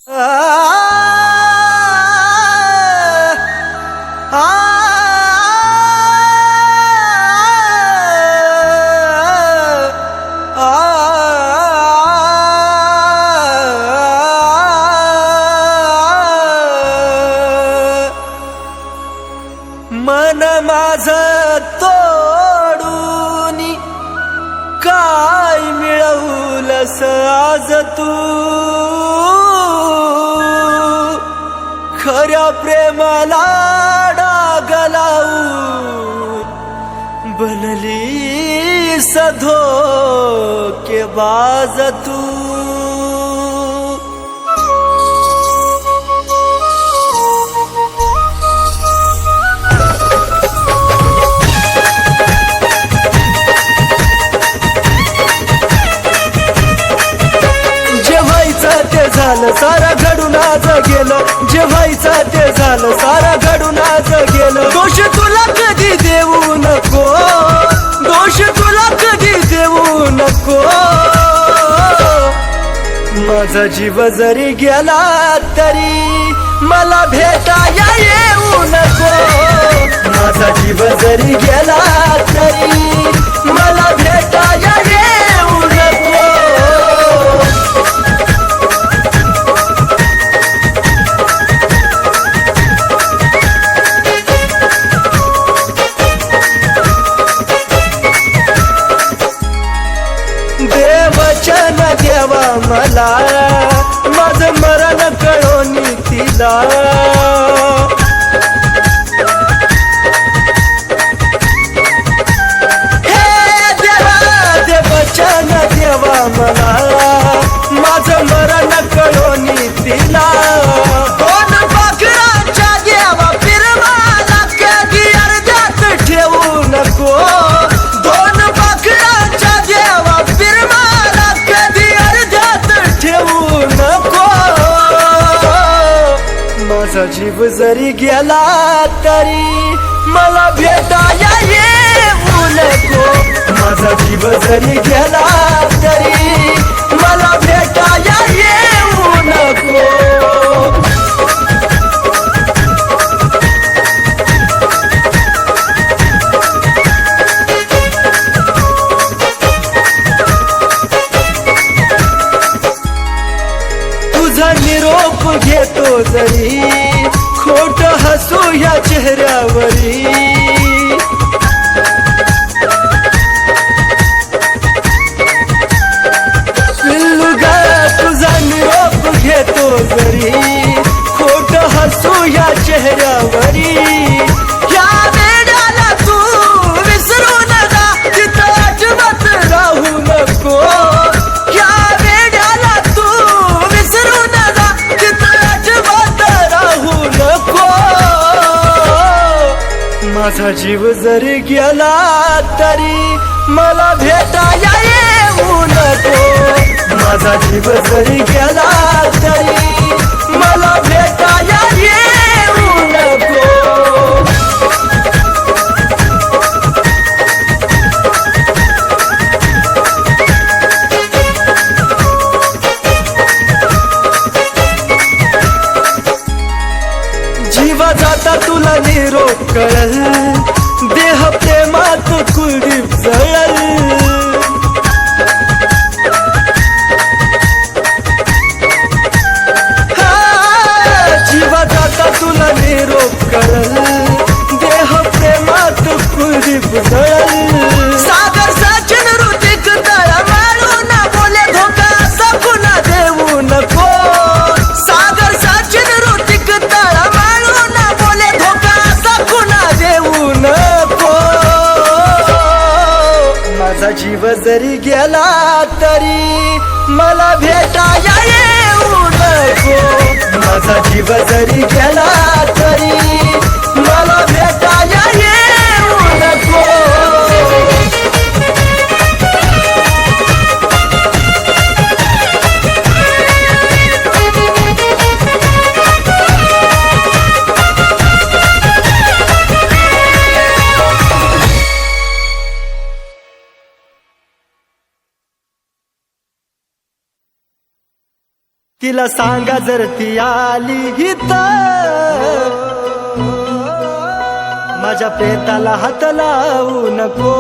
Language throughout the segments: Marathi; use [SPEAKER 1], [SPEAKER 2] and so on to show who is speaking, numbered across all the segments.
[SPEAKER 1] मन माझं तोडून काय मिळवलंस आज तू, खऱ्या प्रेमाला डाग लावून बनलीस धोकेबाज तू. झालं सारा घडून आज गेलं, जे व्हायचं ते झालं सारा घडून आज गेलं. दोष तुला कधी देऊ नको, दोष तुला कधी देऊ नको. माझा जीव जरी गेला तरी मला भेटाया येऊ नको. माझा जीव जरी गेला तरी मला भेटाया येऊ नको. देवचन देवा मला माझं मरण कळोन तिला. हे देवा देवचन देवा मला माझं मरण कळोन तिला. दोन पाखरांच्या देवा फिरवाला कधी अर्ध्यात ठेवू नको. दोन पाखरांच्या देवा फिरवाला कधी अर्ध्यात ठेवू नको. माझा जीव जरी गेला तरी मला भेटाया येऊ नको. माझा जीव जरी गेला तरी मला भेटाया येऊ नको. तुझा निरोप घेतो जरी खोट हसू या चेहऱ्यावरी. पिल्लू ग तुझा निरोप घेतो जरी खोट हसू या चेहऱ्यावरी. या वेड्याला तू विसरून जा तिथं अजिबात राहू नको. या वेड्याला तू विसरून जा तिथं अजिबात राहू नको. माझा जीव जरी गेला तरी मला भेटाया येऊ नको. माझा जीव जरी गेला तरी मला भेटाया येऊ नको. जीवा जाता तुला निरोप कळल, देह प्रेमात कुलदीप जळल. जीवा जाता तुला निरोप कळल, देह प्रेमात कुलदीप जळल. सागर सचिन ऋतिक तळा मारून बोले धोका सकुना देऊ नको. सागर सचिन ऋतिक तळा मारून बोले धोका सकुना देऊ नको. माझा जीव जरी गेला तरी मला भेटाया येऊ नको. माझा जीव जरी गेला तरी मला भेटाया येऊ नको. तिला सांगा जर ती आली हित, माझ्या प्रेताला हात लावू नको.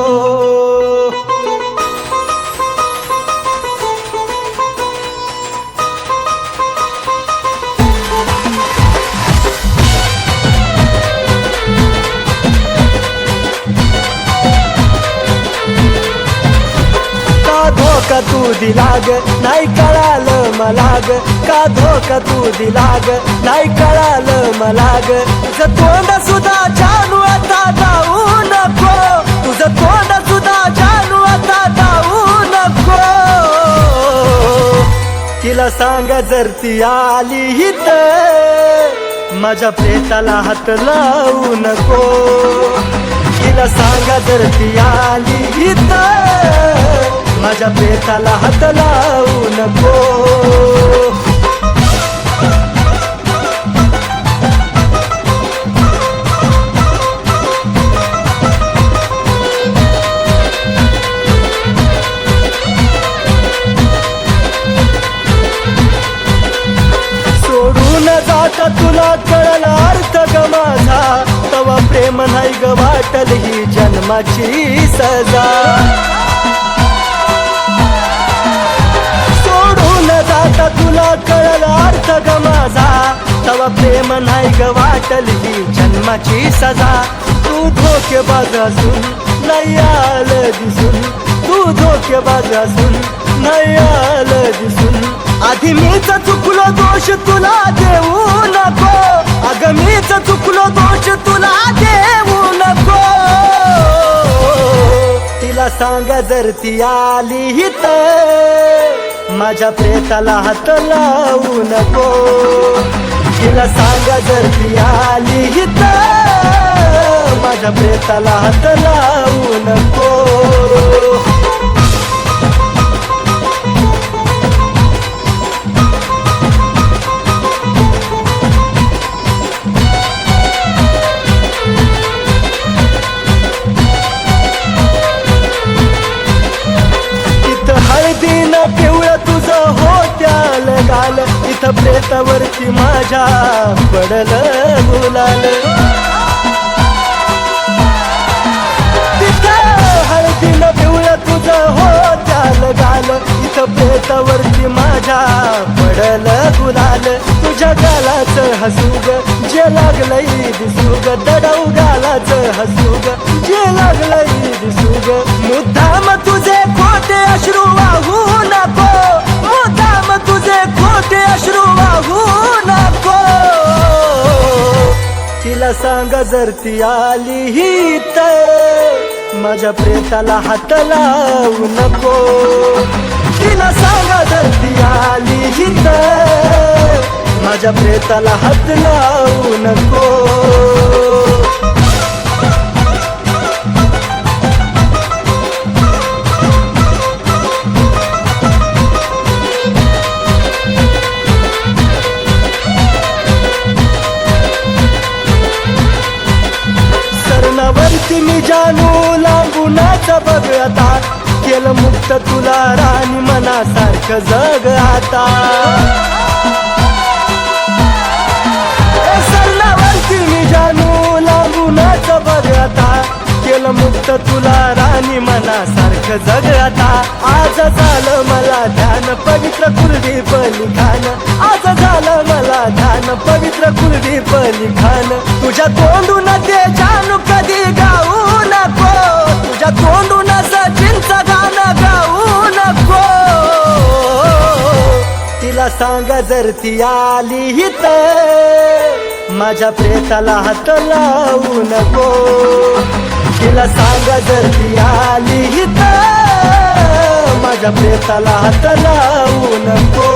[SPEAKER 1] का धोका तू दिला ग नाही कळालं मला ग, का धोका तू दिला ग नाही कळालं मला ग. तुझं तोंड सुद्धा जानू आता जाऊ नको, तुझं तोंड सुद्धा जानू आता जाऊ नको. तिला सांगा जर ती आली हित, माझ्या प्रेताला हात लावू नको. तिला सांगा जर ती आली हित, माझ्या प्रेताला हात लावू नको. सोडून जाता तुला कळला अर्थ ग माझा, तवा प्रेम नाही ग वाटल ही जन्माची सजा. आता तुला कळला अर्थ ग माझा, तवा प्रेम नाही ग वाटल ही जन्माची सजा. तू धोकेबाज असून नाही आलं दिसून, तू धोकेबाज असून नाही आलं दिसून. आधी मीच चुकलो दोष तुला देऊ नको, अगं मीच चुकलो दोष तुला देऊ नको. तिला सांगा जर ती आली हित, माझ्या प्रेताला हात लावू नको. तिला सांगा जर ती आली हित, माझ्या प्रेताला हात लावू नको. इथं प्रेतावरती माझ्या पडलं गुलाल. तिथं हळदीनं पिवळं तुझं होत्याल गाल, इथं प्रेतावरती माझ्या पडलं गुलाल. तुझ्या गालाचं हसू ग जे लागलंय दिसू ग, दडव गालाचं हसू ग जे लागलंय दिसू ग. मुद्दाम तुझे खोटे अश्रू वाहू नको, मुद्दाम तुझे खोटे अश्रू वाहू नको. तिला सांगा जर ती आली हित, माझ्या प्रेताला हात लावू नको. तिला सांगा जर ती आली हित, माझ्या प्रेताला हात लावू नको. सरणावरती मी जानू लांबूनाचा बघ आता, केलं मुक्त तुला राणी मनासारखं जग आता. सरणावरती मी जानू लांबूनाचा बघ आता, केलं मुक्त तुला राणी मनासारखं जग आता. आज झालं मला ध्यान पवित्र कुलदीप लिखाण, आज झालं मला ध्यान पवित्र कुलदीप लिखाण. तुझ्या तोंडून ते जानू कधी गाऊ नको, तुझ्या तोंडून सचिनचं गाणं गाऊ नको. तिला सांगा जर ती आली हित, माझ्या प्रेताला हात लावू नको. तिला सांगा जर ती आली हित, माझ्या प्रेताला हात लावू नको.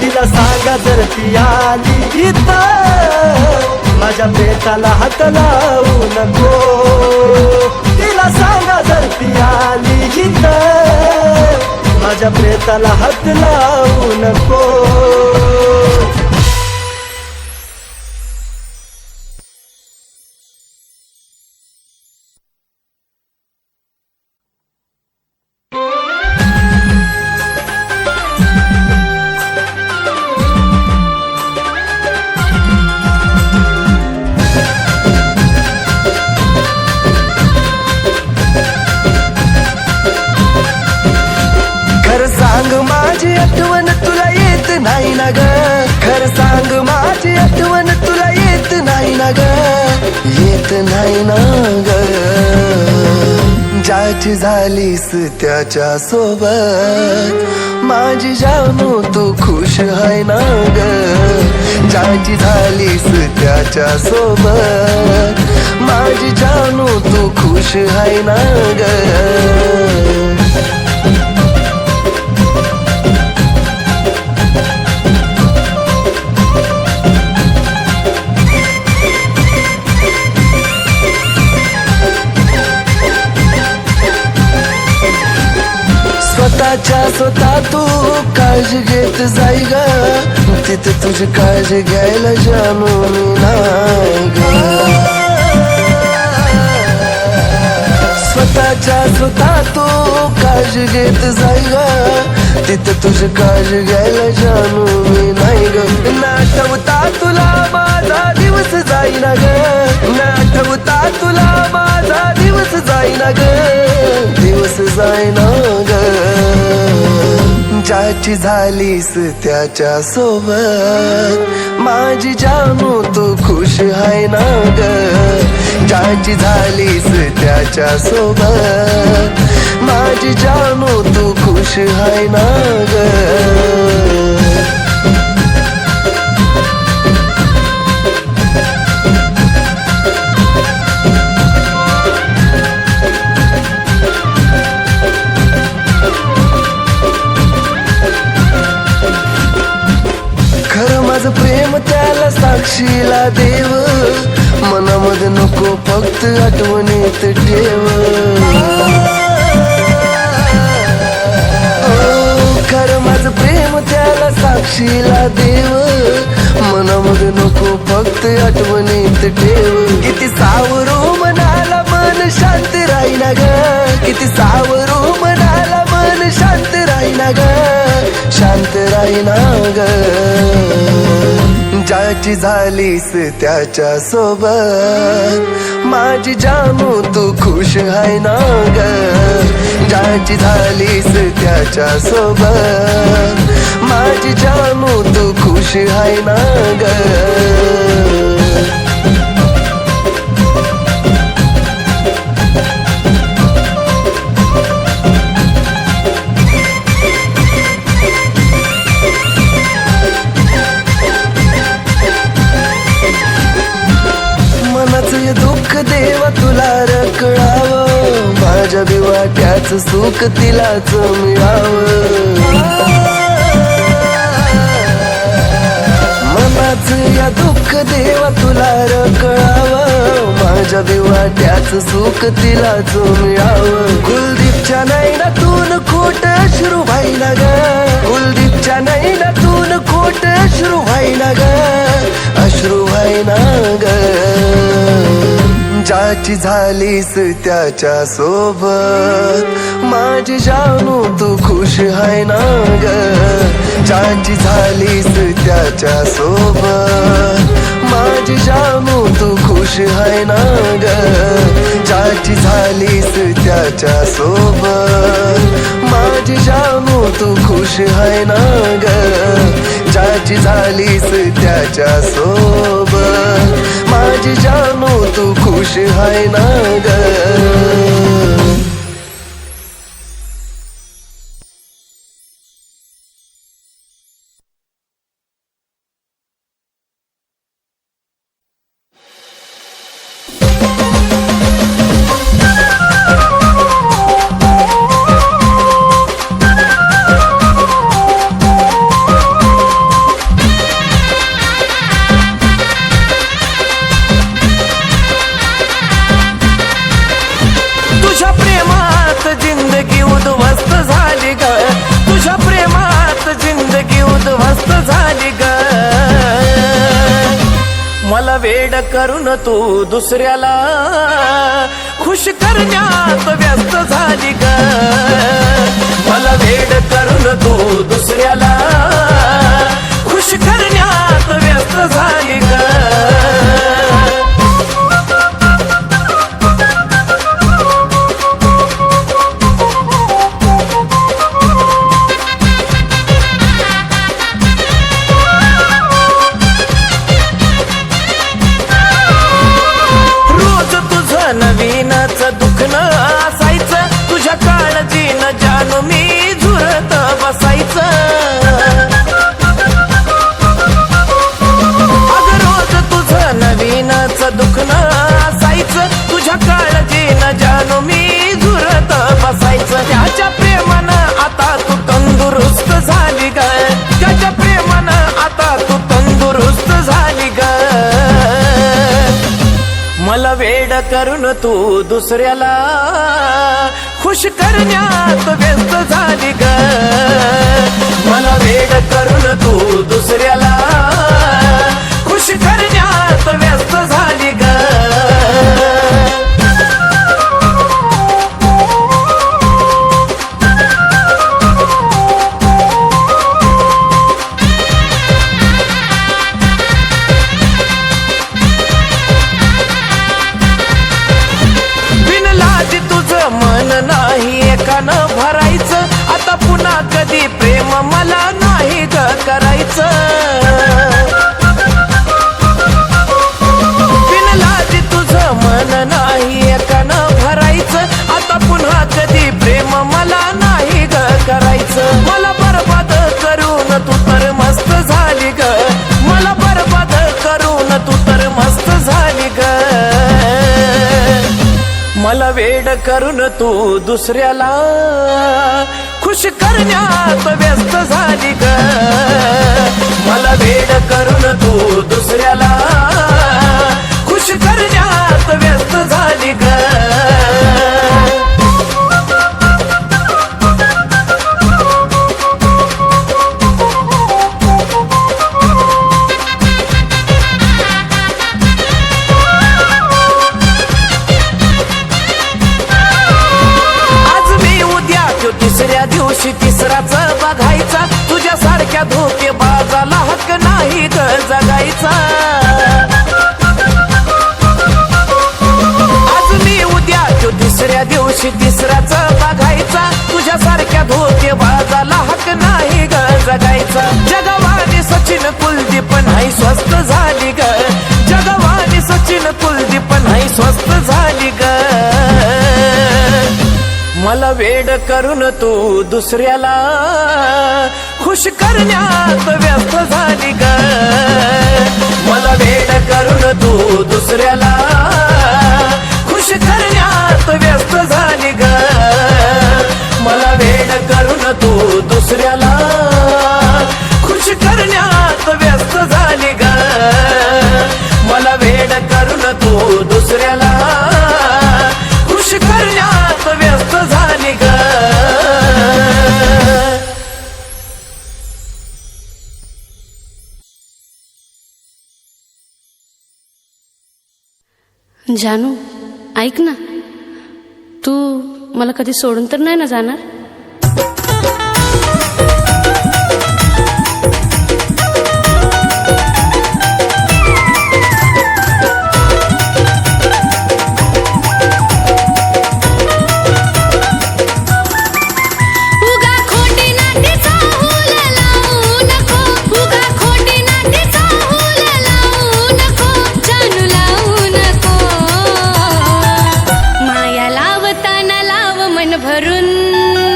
[SPEAKER 1] तिला सांगा जर ती आली हित, माझ्या प्रेताला हात लावू नको. तिला सांगा जर ती आली हित, माझ्या प्रेताला हात लावू नको. नाही ना ग. ज्याची झालीस त्याच्या सोबत माझी जानू तू खुश आहे ना ग. ज्याची झालीस त्याच्या सोबत माझी जानू तू खुश आहे ना ग. स्वतः तू काळजी घेत जाई ग. तिथे तुझी काळजी घ्यायला जानू मी नाही ग. स्वतः तू काळजी घेत जाई ग. तिथे तुझी काळजी घ्यायला जानू मी नाही ग. नाठवता तुला माझा दिवस जाईना ग. नाठवता तुला माझा दिवस जाईना ग. दिवस जाईना ग. ज्याची झालीस त्याच्या सोबत माझी जानू तू खुश आहे ना ग. ज्याची झालीस त्याच्या सोबत माझी जानू तू खुश आहे ना ग. माझं प्रेम त्याला साक्षीला देव. मनामध्ये नको फक्त आठवणीत ठेव. खरं माझं प्रेम त्याला साक्षीला देव. मनामध्ये नको फक्त आठवणीत ठेव. किती सावरू मनाला मन शांत राहीना ग. किती सावरू मनाला मन शांत राहीना ग. शांत राहीना ग. ज्याची झालीस त्याच्या सोबत माझी जानू तू खुश आहे ना ग. ज्याची झालीस त्याच्या सोबत माझी जानू तू खुश आहे ना ग. दुःख देवा तुला रकळावं. माझ्या बिवाट्याचं सुख तिलाच मिळावं. मनाचं या दुःख देवा तुला रकळावं. माझ्या बिवाट्याचं सुख तिलाच मिळावं. कुलदीपच्या नैनातून खोट अश्रू व्हायला ग. कुलदीपच्या नैनातून खोट अश्रू व्हायला ग. अश्रू व्हायला ग. ज्याची झालीस त्याच्या सोबत माझी जानू तू खुश आहे ना ग. ज्याची झालीस त्याच्या सोबत माझी जानू तू खुश आहे ना ग. ज्याची झालीस त्याच्या सोबत माझी जानू तू खुश आहे ना ग. ज्याची झालीस त्याच्या सोबत माझी जानू तू खुश आहे ना ग.
[SPEAKER 2] वेड करून तू दुसऱ्याला खुश करण्यात व्यस्त झाली ग. मला वेड करून तू दुसऱ्याला खुश करण्यात व्यस्त झाली ग. रोज वेड करून तू दुसऱ्याला खुश करण्यात व्यस्त झाली ग मला वेड करून तू दुसऱ्याला खुश करण्यात व्यस्त झाली ग मन नाही एकानं भरायचं आता पुन्हा कधी प्रेम मला नाही ग करायचं बिनलाज तुझं मन नाही एकानं भरायचं आता पुन्हा कधी प्रेम मला नाही ग करायचं मला बरबाद करून तू तर मस्त झाली ग मला बरबाद करून तू तर मस्त झाली ग मला वेड करून तू दुसऱ्याला खुश करण्यात व्यस्त झाली ग मला वेड करून तू दुसऱ्याला खुश करण्यात व्यस्त झाली ग तिसऱ्या दिवशी तिसराच बघायचा तुझ्या सारख्या धोकेबाजाला हक्क नाही ग जगायचा आज मी उद्या तो तिसऱ्या दिवशी तिसराच बघायचा तुझ्या सारख्या धोकेबाजाला हक्क नाही ग जगायचा जगवानी सचिन कुलदीप नाही स्वस्त झाली ग जगवानी सचिन कुलदीप नाही स्वस्त झाली ग मला वेड करून तू दुसऱ्याला खुश करण्यात व्यस्त झाली ग मला वेड करून तू दुसऱ्याला खुश करण्यात व्यस्त झाली ग मला वेड करून तू दुसऱ्याला खुश करण्यात व्यस्त झाली ग मला वेड करून तू दुसऱ्याला खुश करण्यात व्यस्त झाली ग
[SPEAKER 3] जानू ऐक ना तू मला कधी सोडून तर नाही ना जाणार
[SPEAKER 4] भरून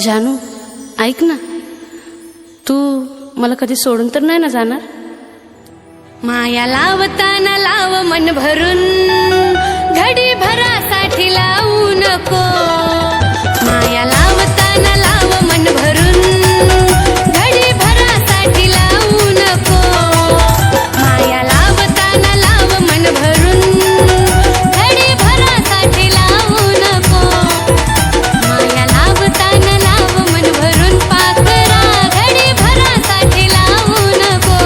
[SPEAKER 3] जानू ऐक ना, तू मला कधी सोडून तर नाही ना जाणार? माया लावताना लाव मन भरून, घडी भरासाठी लावू नको. माया लावताना लाव मन भरून, घडी भरासाठी लावू नको. माया लावताना लाव मन भरून, घडी भरासाठी लावू नको. माया लावताना लाव मन भरून, पाखरा घडी भरासाठी लावू नको.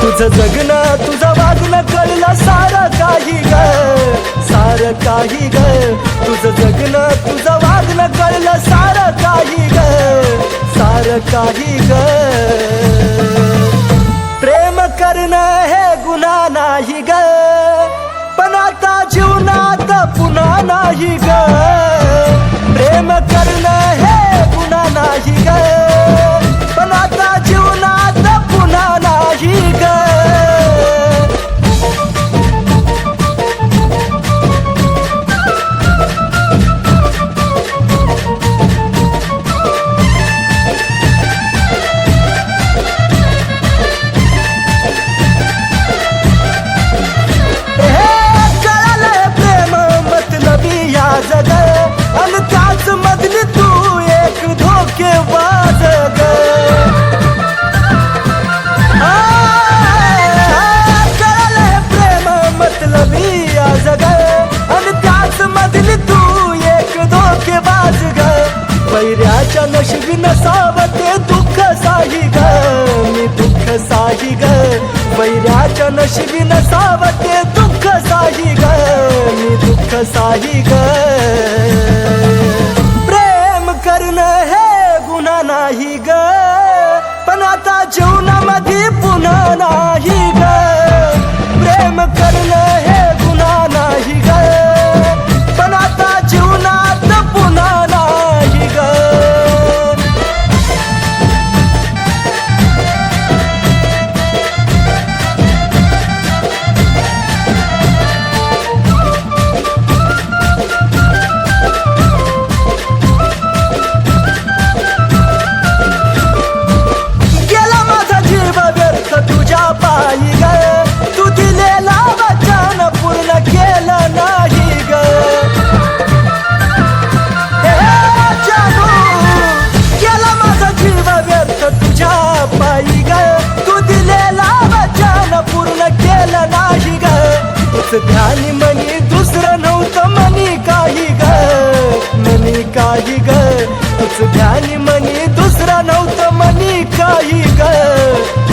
[SPEAKER 1] तुझं जगणं तुझं वागणं कळलं सारं काही ग, सारं काही ग. तुझं जगणं तुझं वागणं कळलं सारं काही ग, सारं काही ग. प्रेम करणं हे गुन्हा नाही ग, पण आता जीवनात पुन्हा नाही ग. प्रेम करणं हे गुन्हा नाही ग, पण आता जीवनात पुन्हा नाही ग. जग अन त्याच मधली तू एक धोकेबाज ग. कळलं प्रेम मतलबी या जग अन त्याच मधली तू एक धोकेबाज ग. वैऱ्याच्या नशिबी नसावं ते दुःख साही ग, मी दुःख साही ग. वैऱ्याच्या नशिबी नसावं ते दुःख साही ग, मी दुःख साही ग. प्रेम करणं हे गुन्हा नाही ग, पण आता जीवनामध्ये पुन्हा नाही ग. प्रेम करणं हे गुन्हा नाही ग, पण आता जीवनात पुन्हा नाही ग. ध्यानी मनी दुसरं नव्हतं मनी काही ग, मनी काही ग. तुझ ध्यानी मनी दुसरं नव्हतं मनी काही ग,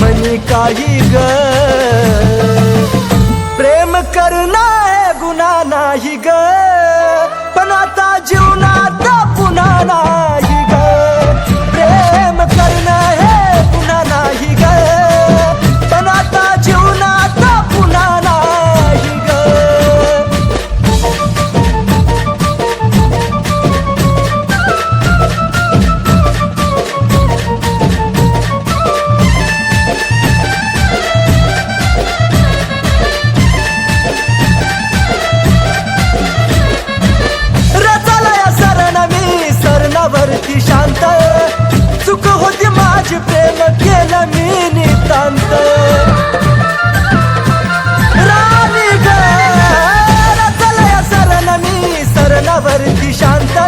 [SPEAKER 1] मनी काही ग. प्रेम करणं हे गुन्हा नाही ग, पण आता जीवनात पुन्हा नाही ग. प्रेम करणं हे गुन्हा नाही ग, पण आता जीवनात पुन्हा नाही ग. रचलया सरण मी सरणावरती शांत, चूक होती माझी प्रेम केलं मी नितांत. राणी ग रचलया सरण मी सरणावरती शांत,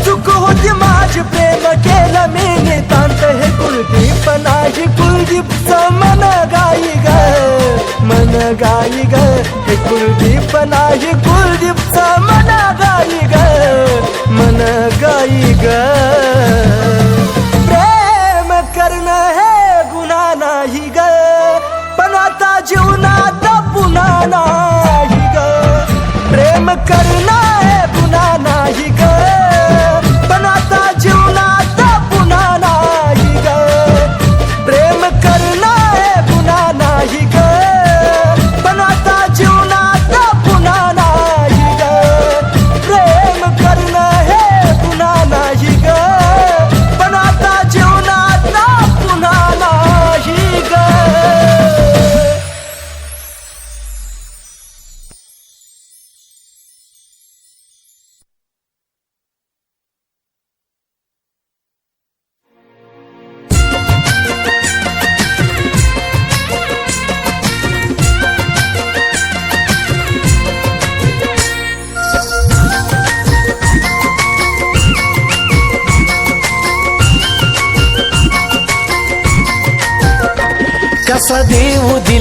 [SPEAKER 1] चूक होती माझी प्रेम केलं मी नितांत. हे कुलदीप नाही कुलदीपचं मन गाई ग, मन गाई ग. हे कुलदीप नाही कुलदीपचं मन गाई ग, मन गाई ग. प्रेम करणं हे गुन्हा नाही ग, पण आता जीवनात पुन्हा नाही ग. प्रेम करणं हे गुन्हा नाही ग, पण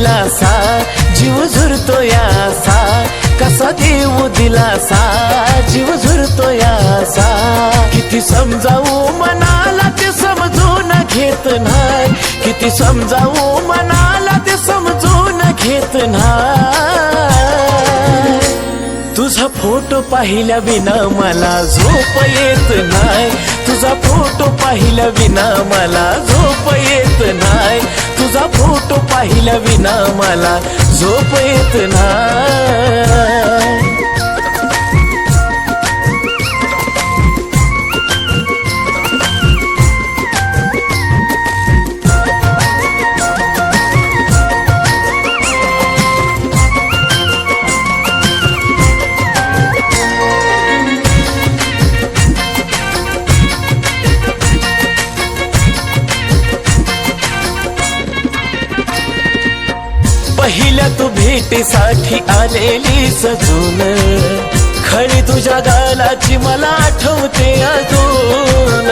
[SPEAKER 2] दिलासा जीव झुरतो यासा कसा देऊ दिलासा जीव झुरतो यासा किती समजावू मनाला ते समजून घेत नाही किती समजावू मनाला ते समजून घेत नाही तुझा फोटो पाहिल्या विना मला झोप येत नाही तुझा फोटो पाहिल्या विना मला झोप येत नाही तुझा फोटो पाहिल्या विना मला झोप येत नाही पहिल्या तू भेटीसाठी आलेली सजून खरी तुझ्या गालाची मला आठवते अजून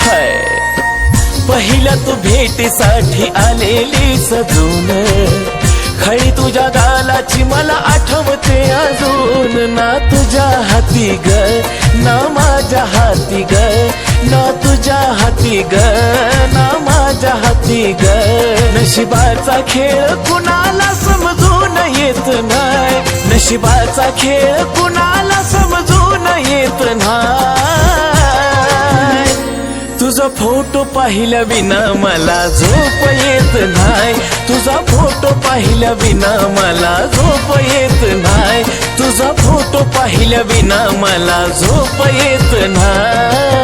[SPEAKER 2] हाय पहिल्या तू भेटीसाठी आलेली सजून खरी तुझ्या गालाची मला आठवते अजून ना तुझ्या हाती ग ना माझ्या हाती ग ना तुझ्या हाती ग ना माझ्या हाती ग नशिबाचा खेळ कुणाला समजून येत नाही नशिबाचा खेळ कुणाला समजून येत नाही तुझा फोटो पाहिल्या विना मला झोप येत नाही तुझा फोटो पाहिल्या विना मला झोप येत नाही तुझा फोटो पाहिल्या विना मला झोप येत नाही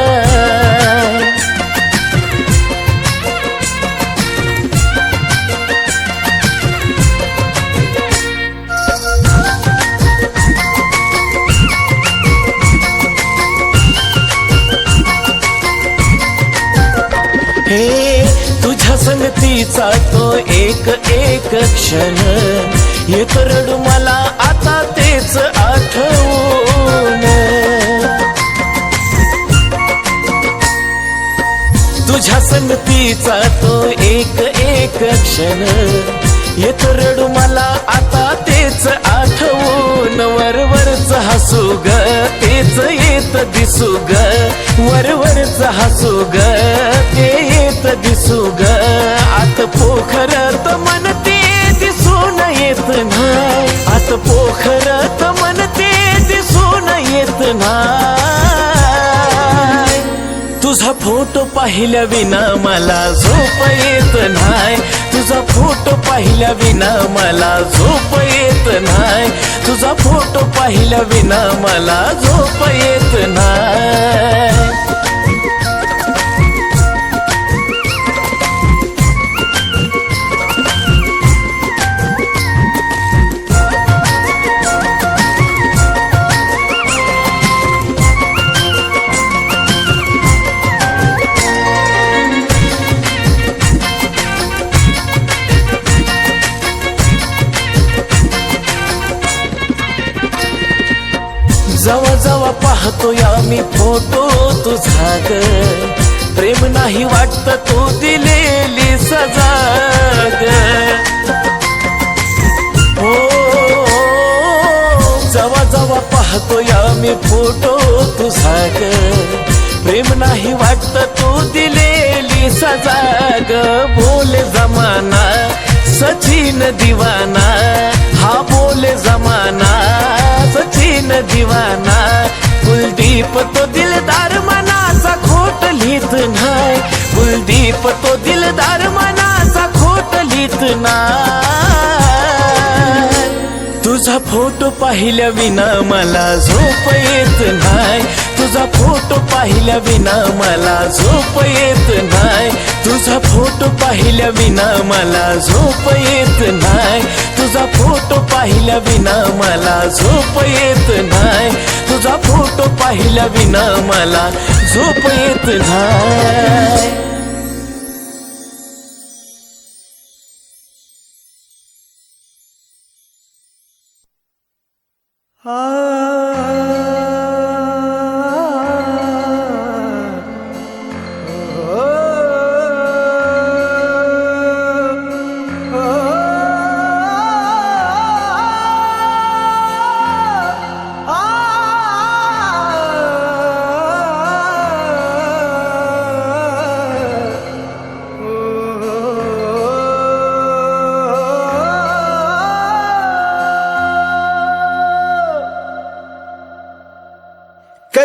[SPEAKER 2] हे तुझ्या संगतीचा तो एक एक क्षण येत रडू मला आता तेच आठवून तुझ्या संगतीचा तो एक एक क्षण येत रडू मला आता तेच आठवून वरवरच हसू ग तेच येत दिसू ग वरवरच हसू ग ते येत दिसू ग आत पोखरत मन ते दिसून येत नाही आत पोखरत मन ते दिसून येत नाही तुझा फोटो पाहिल्या विना मला झोप येत नाही तुझा फोटो पाहिल्या विना मला झोप येत नाही तुझा फोटो पाहिल्या विना मला झोप येत नाही जवा जवा पाहतो या मी फोटो तुझा ग प्रेम नाही वाटत तू दिलेली सजा ग हो जवा जवा पाहतो या मी फोटो तुझा ग प्रेम नाही वाटत तू दिलेली सजा ग बोले जमाना सचिन दिवाना हा बोले जमाना सचिन दिवाना कुलदीप तो दिलदार मनाचा खोट लिहित नाही कुलदीप तो दिलदार मनाचा खोट लिहित नाही तुझा फोटो पाहिल्या विना मला झोप येत नाही तुझा फोटो पाहिल्या विना मला झोप येत नाही तुझा फोटो पाहिल्या विना मला झोप येत नाही तुझा फोटो पाहिल्या विना मला झोप येत नाही तुझा फोटो पाहिल्या विना मला झोप येत नाही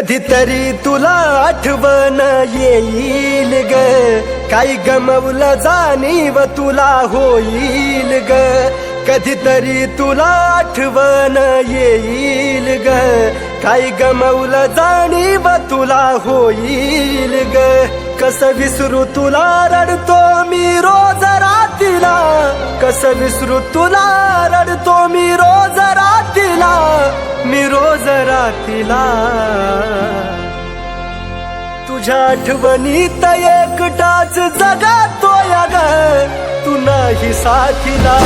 [SPEAKER 1] कधीतरी तुला आठवण येईल ग, काही गमवलं जाणीव तुला होईल ग. कधीतरी तुला आठवण येईल ग, काही गमवलं जाणीव तुला होईल ग. कसं विसरू तुला रडतो मी रोज रातीला, कसं विसरू तुला रडतो मी रोज रातीला, मी रोज रातीला. तुझ्या आठवणीत एकटाच जगातोय ग, तू नाही साथीला.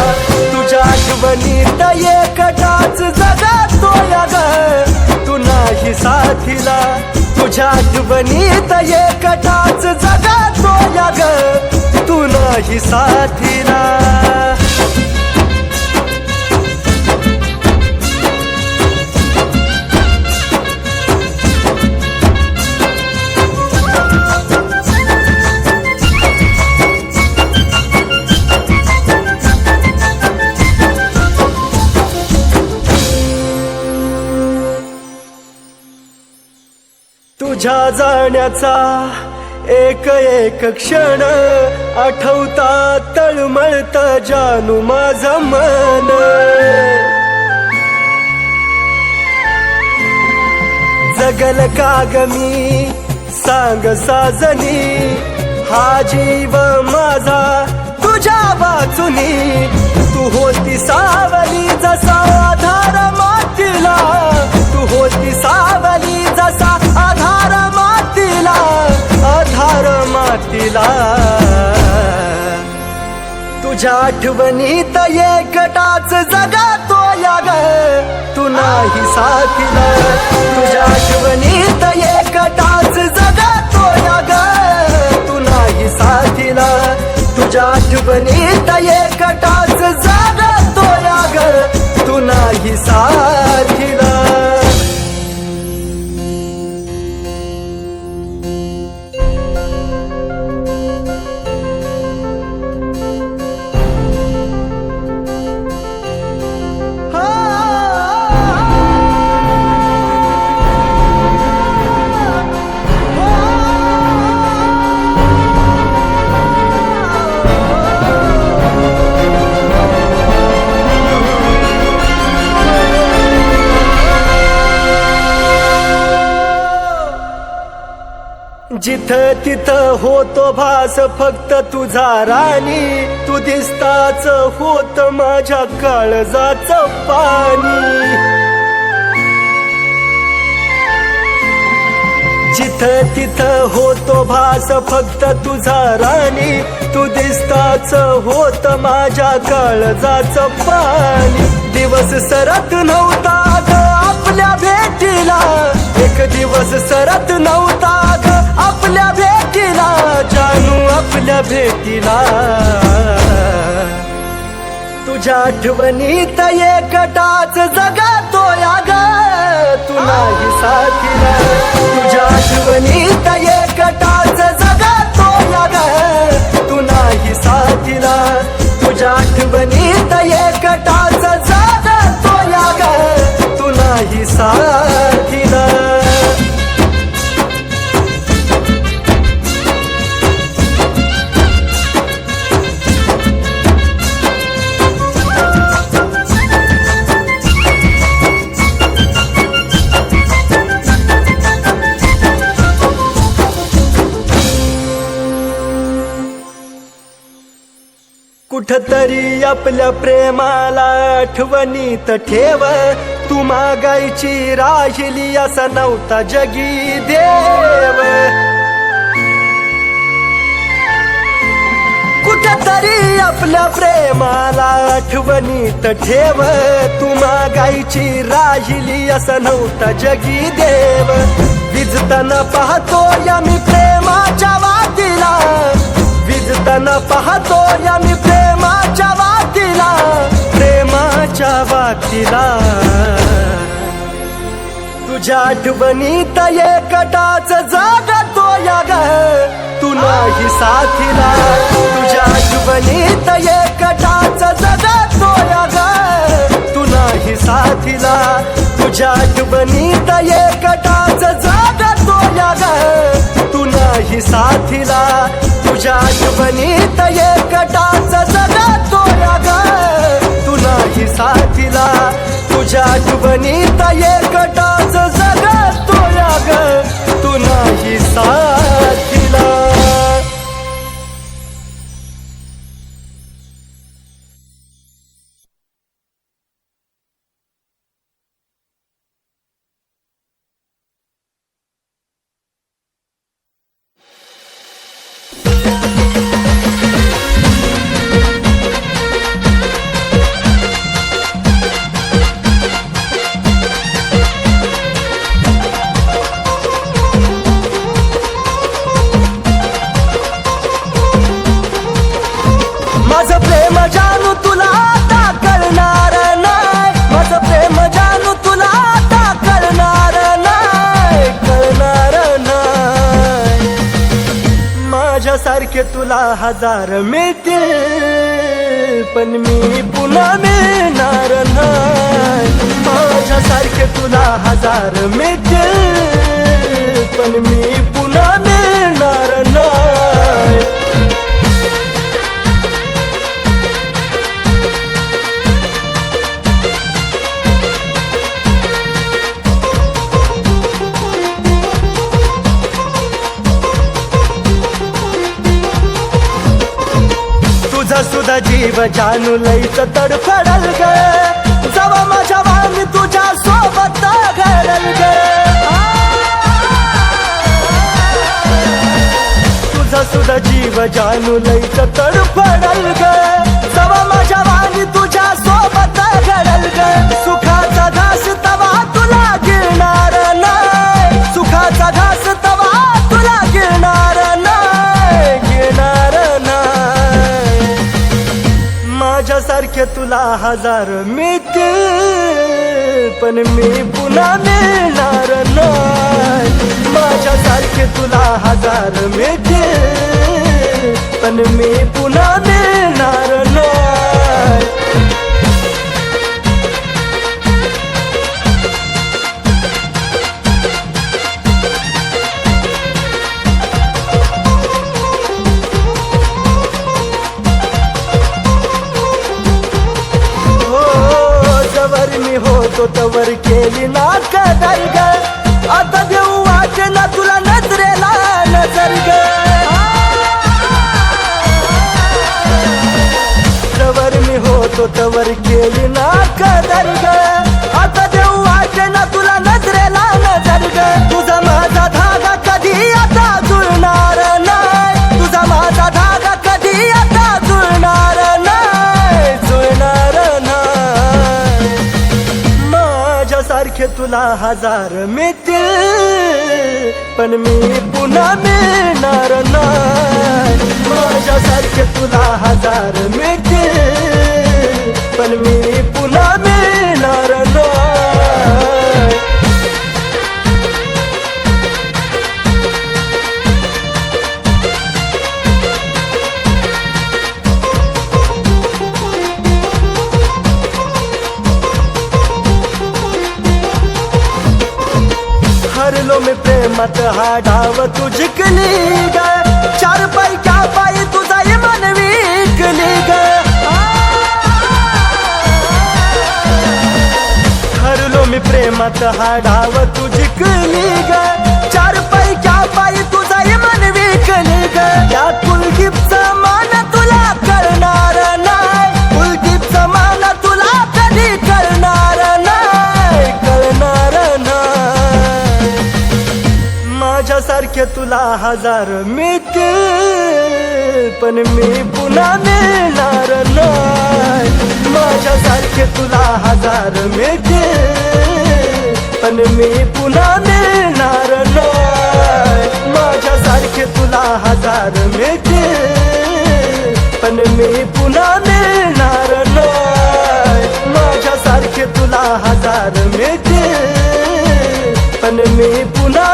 [SPEAKER 1] तुझ्या आठवणीत एकटाच जगातोय ग, तू नाही साथीला. तुझ्या आठवणीत एकटाच जगातोय ग, तू नाही साथीला. तुझ्या जाण्याचा एक एक क्षण आठवता तळमळत जानू माझं मन. जगल का ग मी सांग साजनी, हा जीव माझा तुझ्या वाचुनी. तू होती सावली जसा आधार मातीला, तू होती सावली जसा आधार मातीला, आधार मातीला. तुझ्या आठवणीत एकटाच जगातोय ग, तू नाही साथीला. तुझ्या आठवणीत एकटाच जगातोय ग, तू नाही साथीला. तुझ्या आठवणीत एकटाच जगातोय ग, तू नाही साथीला. जिथं तिथं होतो भास फक्त तुझा राणी, तू दिसताच होत माझ्या काळजाचं पाणी. जिथं तिथं होतो भास फक्त तुझा राणी, तू दिसताच होत माझ्या काळजाचं पाणी. दिवस सरत नव्हता ग आपल्या भेटीला, एक दिवस सरत नव्हता ग आपल्या भेटीला, जानू आपल्या भेटीला. तुझ्या आठवणीत एकटाच जगातोय ग, तू नाही साथीला. तुझ्या आठवणीत एकटाच जगातोय ग, तू नाही साथीला. तुझ्या आठवणीत एकटाच जगातोय ग, तू नाही साथीला. कुठतरी आपल्या प्रेमाला आठवणीत ठेव, तू मागायची राहिली असा नव्हता जगी देव. कुठतरी आपल्या प्रेमाला आठवणीत ठेव, तू मागायची राहिली असा नव्हता जगी देव. विजताना पाहतो या मी प्रेमाच्या वातीला, विजताना पाहतो या मी प्रेमाच्या वातीला, प्रेमाच्या वातीला. तुझ्या आठवणीत एकटाच जगतोय ग, तू नाही साथीला. तुझ्या आठवणीत एकटाच जगतोय ग, तू नाही साथीला. तुझ्या आठवणीत एकटाच जग साथीला तुझ्या आठवणीत एकटाच जगतोय ग तू नाही साथीला. माझं प्रेम जानू तुला आता कळणार नाही, माझं प्रेम जानू तुला आता कळणार नाही, कळणार नाही. माझ्यासारखे तुला हजार मिळतील पण मी पुन्हा मिळणार नाही. माझ्यासारखे तुला हजार मिळतील पण मी पुन्हा मिळणार नाही. तुझा सुद्धा जीव जानू लईच तडफडल ग जवा माझ्या वाणी तुझ्या सोबत घडल ग. तुझा सुद्धा जीव जानू लईच तडफडल ग जवा माझ्या वाणी तुझ्या सोबत घडल ग. सुखाचा घास तवा तुला गिळणार नाही, सुखाचा घास तवा तुला गिळणार नाही, गिळणार नाही. माझ्यासारखे तुला हजार मिळतील पण मी पुन्हा मिळणार नाही. माझ्यासारखे तुला हजार मिळतील पण मी पुन्हा मिळणार नाही. मी होतो तवर केली ना कदर ग आता देऊ वाटे ना तुला नजरेला नजर ग. तवर मी होतो तवर केली ना कदर ग आता देऊ वाटे ना तुला नजरेला नजर ग. तुझा माझा धागा कधी आता जुळणार नाही, तुझा माझा धागा कधी आता जुळणार नाही, जुळणार नाही. माझ्यासारखे तुला हजार मिळतील पण मी पुन्हा मिळणार नाही. माझ्यासारखे तुला हजार मिळतील पण मी पुन्हा मिळणार नाही. हरलो मी प्रेमात हा डाव तू जिंकली ग, चार पाय क्या पायी तुझा मन विकली ग. हरलो मी प्रेमात हा डाव तू जिंकली ग, चार पाय क्या पायी तुझा मन विकली ग. या कुलदीपचा मान तुला कळणार नाही, कुलदीपचा मान तुला कधी कळणार नाही, कळणार नाही. माझ्यासारखे तुला हजार मिळतील पण मी पुन्हा मिळणार नाही. माझ्यासारखे तुला हजार मिळतील पण मी पुन्हा मिळणार नाही. माझ्यासारखे तुला हजार मिळतील पण मी पुन्हा मिळणार नाही. माझ्यासारखे तुला हजार मिळतील पण मी पुन्हा